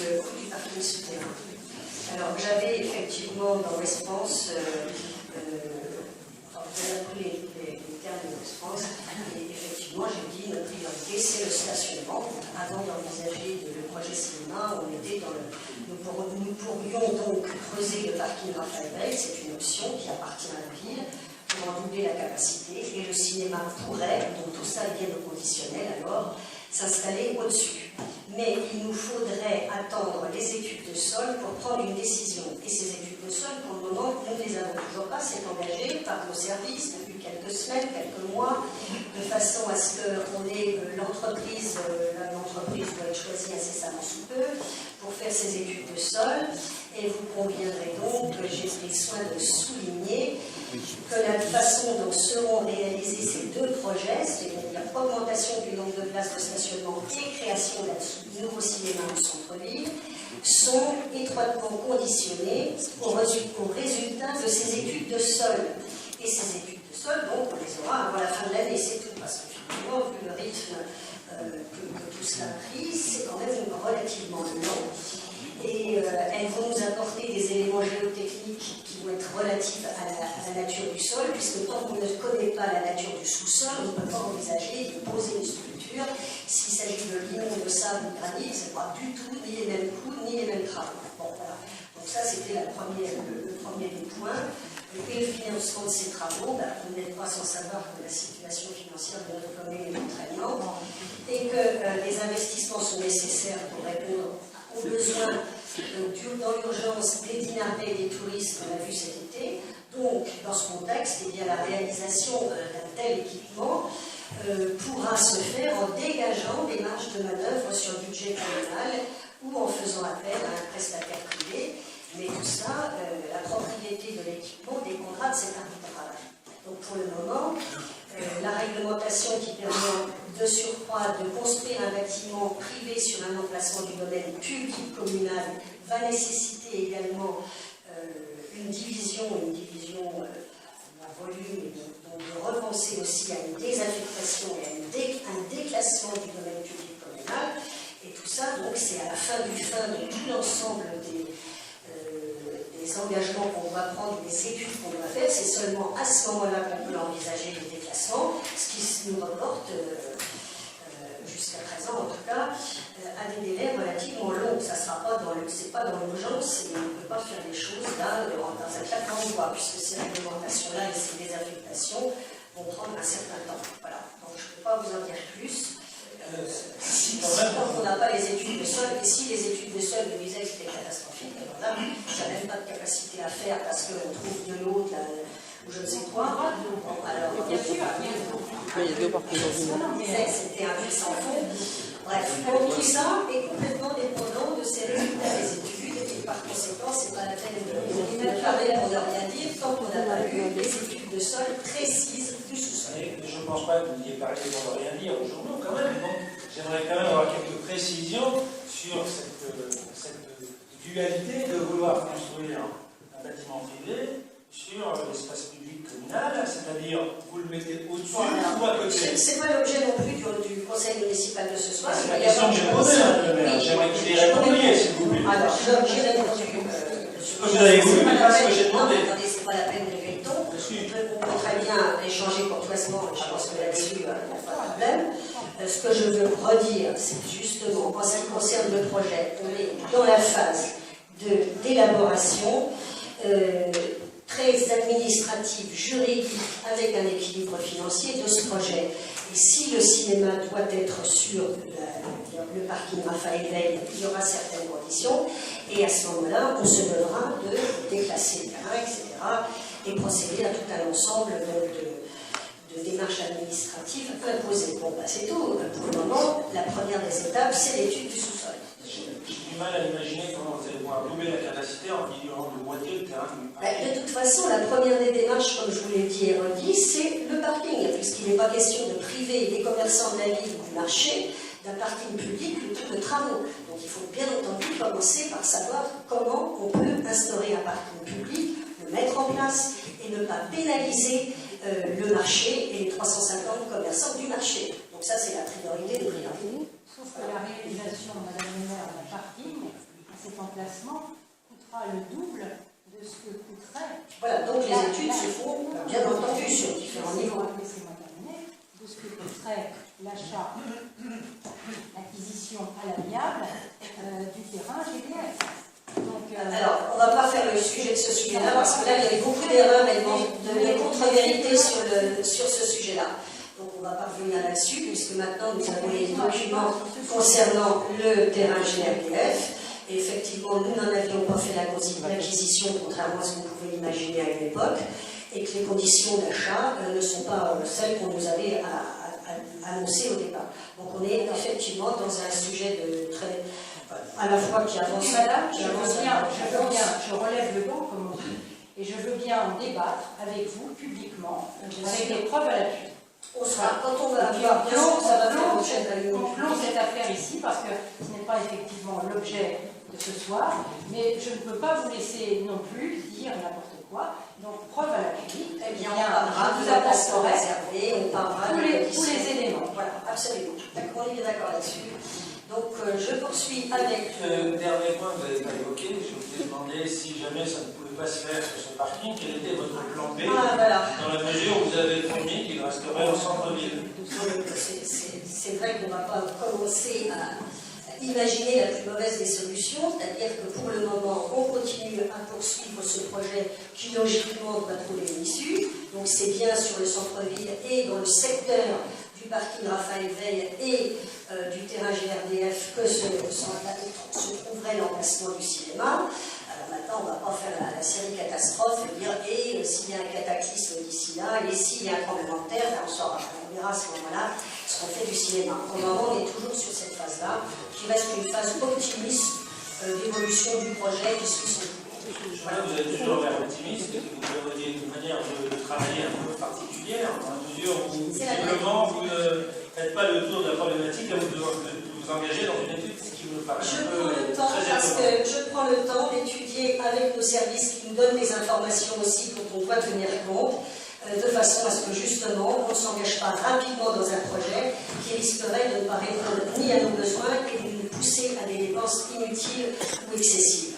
du parking souterrain. Alors, j'avais effectivement dans l'Espace, vous avez pris les termes de l'Espace, et effectivement, j'ai dit notre priorité, c'est le stationnement. Avant d'envisager le projet cinéma, on était dans nous pourrions donc creuser le parking Raphaël Weil, c'est une option qui appartient à la ville, pour en doubler la capacité, et le cinéma pourrait, donc tout ça est bien au conditionnel alors, s'installer au-dessus. Mais il nous faudrait attendre les études de sol pour prendre une décision. Et ces études de sol, pour le moment, nous ne les avons toujours pas. C'est engagé par nos services depuis quelques semaines, quelques mois, de façon à ce qu'on ait l'entreprise doit être choisie incessamment sous peu pour faire ces études de sol. Et vous conviendrez donc que j'ai pris soin de souligner que la façon dont seront réalisés ces deux projets, c'est-à-dire augmentation du nombre de places de stationnement et création d'un nouveau cinéma au centre-ville, sont étroitement conditionnés au résultat de ces études de sol. Et ces études de sol, donc, on les aura avant la fin de l'année, c'est tout, parce que finalement, vu le rythme que tout cela a pris, c'est quand même relativement lent. Et elles vont nous apporter des éléments géotechniques qui vont être relatifs à la nature du sol, puisque tant qu'on ne connaît pas la nature du sous-sol, on ne peut pas envisager de poser une structure. S'il s'agit de limon, de sable ou de granit, ce n'est pas du tout ni les mêmes coûts, ni les mêmes travaux. Bon, voilà. Donc ça, c'était le premier des points. Et le financement de ces travaux, vous n'êtes pas sans savoir que la situation financière de notre commune est contraignante et que les investissements sont nécessaires pour répondre aux besoins dans l'urgence des dinarets et des touristes qu'on a vu cet été. Donc, dans ce contexte, eh bien, la réalisation d'un tel équipement pourra se faire en dégageant des marges de manœuvre sur le budget communal ou en faisant appel à un prestataire privé. Mais tout ça, la propriété de l'équipement dépendra de cet arbitrage. Donc pour le moment, la réglementation qui permet de surcroît de construire un bâtiment privé sur un emplacement du domaine public communal va nécessiter également une division en volume, et donc de repenser aussi à une désaffectation et à un déclassement du domaine public communal. Et tout ça, donc, c'est à la fin de tout l'ensemble des engagements qu'on doit prendre, des études qu'on doit faire. C'est seulement à ce moment-là qu'on peut envisager le déclassement, ce qui nous reporte, jusqu'à présent en tout cas, à des délais relativement longs. Ça sera pas c'est pas dans l'urgence, et on ne peut pas faire les choses là dans un claquement de doigts, puisque ces réglementations-là et ces désaffectations vont prendre un certain temps. Voilà. Donc je ne peux pas vous en dire plus. Quand on n'a pas les études de sol, et si les études de sol nous disaient que c'était catastrophique, alors là, ça n'a même pas de capacité à faire parce qu'on trouve de l'eau, ou je ne sais quoi. Bon, alors, il y a deux parties dans une. C'était un puits sans fond. Bref, donc tout ça est complètement dépendant de ces résultats des études, et par conséquent, c'est pas la peine de mettre parler pour ne rien dire tant qu'on n'a pas eu les études de sol précises du sous-sol. Je ne pense pas que vous ayez parlé pour ne rien dire aux journaux quand même. J'aimerais quand même avoir quelques précisions sur cette dualité de vouloir construire un bâtiment privé sur l'espace public communal, c'est-à-dire vous le mettez au-dessus ou à côté. C'est pas l'objet non plus du conseil municipal de ce soir. C'est la question que j'ai posée, le maire. J'aimerais qu'il ait répondu, s'il vous plaît. Alors, j'ai répondu. Ce que vous avez voulu, mais pas ce que j'ai demandé. Attendez, c'est pas la peine de lever le ton. On peut très bien échanger courtoisement, et je pense que là-dessus, il n'y a pas de problème. Ce que je veux redire, c'est justement, en ce qui concerne le projet, on est dans la phase d'élaboration très administrative, juridique, avec un équilibre financier de ce projet. Et si le cinéma doit être sur le parking Raphaël Weil, il y aura certaines conditions, et à ce moment-là, on se devra de déclasser le terrain, etc., et procéder à tout un ensemble de démarches administratives imposées. Bon, c'est tout. Pour le moment, la première des étapes, c'est l'étude du sous-sol. J'ai du mal à imaginer comment vous allez pouvoir doubler la capacité en diminuant de moitié le terrain. De toute façon, la première des démarches, comme je vous l'ai dit et redit, c'est le parking, puisqu'il n'est pas question de priver les commerçants de la ville ou du marché d'un parking public plutôt que de travaux. Donc il faut bien entendu commencer par savoir comment on peut instaurer un parking public, le mettre en place et ne pas pénaliser le marché et les 350 commerçants du marché. Donc ça, c'est la priorité de priorité. Sauf que la réalisation, Madame le maire, d'un parking l'emplacement coûtera le double de ce que coûterait. Voilà, donc les études se font, bien entendu, sur différents niveaux. Laissez-moi terminer. De ce que coûterait l'achat, l'acquisition à l'amiable du terrain GDF. Donc, alors, on ne va pas faire le sujet de ce sujet-là, parce que là, il y avait beaucoup d'erreurs et de contre-vérités sur ce sujet-là. Donc, on ne va pas revenir là-dessus, puisque maintenant, nous avons les documents concernant le terrain GRDF. Et effectivement, nous n'en avions pas fait l'acquisition, contrairement à ce qu'on pouvait imaginer à une époque, et que les conditions d'achat ne sont pas celles qu'on nous avait annoncées au départ. Donc, on est effectivement dans un sujet de très... à la fois qui avance... Oui, madame, je relève le banc, comme on dit, et je veux bien en débattre avec vous, publiquement, avec des preuves à l'appui. On sera, quand on va avoir bien sûr, ça va faire l'objet d'un conclure cette affaire ici, parce que ce n'est pas effectivement l'objet de ce soir, mais je ne peux pas vous laisser non plus dire n'importe quoi. Donc, preuve à l'appui. Eh bien, on parlera de la place réservée, on parlera tous les éléments. Voilà, absolument. On est bien d'accord là-dessus. Donc, je poursuis avec... Dernier point que vous n'avez pas évoqué, je vous ai demandé si jamais ça ne pouvait pas se faire sur ce parking, quel était votre plan B, dans la mesure où vous avez promis qu'il resterait au centre-ville. C'est vrai qu'on ne va pas commencer à imaginer la plus mauvaise des solutions, c'est-à-dire que pour le moment, on continue à poursuivre ce projet qui logiquement doit trouver une issue. Donc c'est bien sur le centre-ville et dans le secteur du parking Raphaël Veil et du terrain GRDF que se trouverait l'emplacement du cinéma. Alors maintenant, on ne va pas faire la série catastrophe, dire et s'il y a un cataclysme d'ici là, et s'il y a un tremblement de terre, on verra à ce moment-là ce qu'on fait du cinéma. Pour le moment, on est toujours sur cette phase-là, qui reste une phase optimiste d'évolution du projet qui suit son cours. Voilà, vous êtes toujours vers l'optimiste, et vous avez une manière de travailler un peu particulière, dans la mesure où visiblement vous ne faites pas le tour de la problématique, à vous engager dans une étude qui me paraît je prends le temps d'étudier avec nos services qui nous donnent des informations aussi dont on doit tenir compte, de façon à ce que justement on ne s'engage pas rapidement dans un projet qui risquerait de ne pas répondre ni à nos besoins et de nous pousser à des dépenses inutiles ou excessives.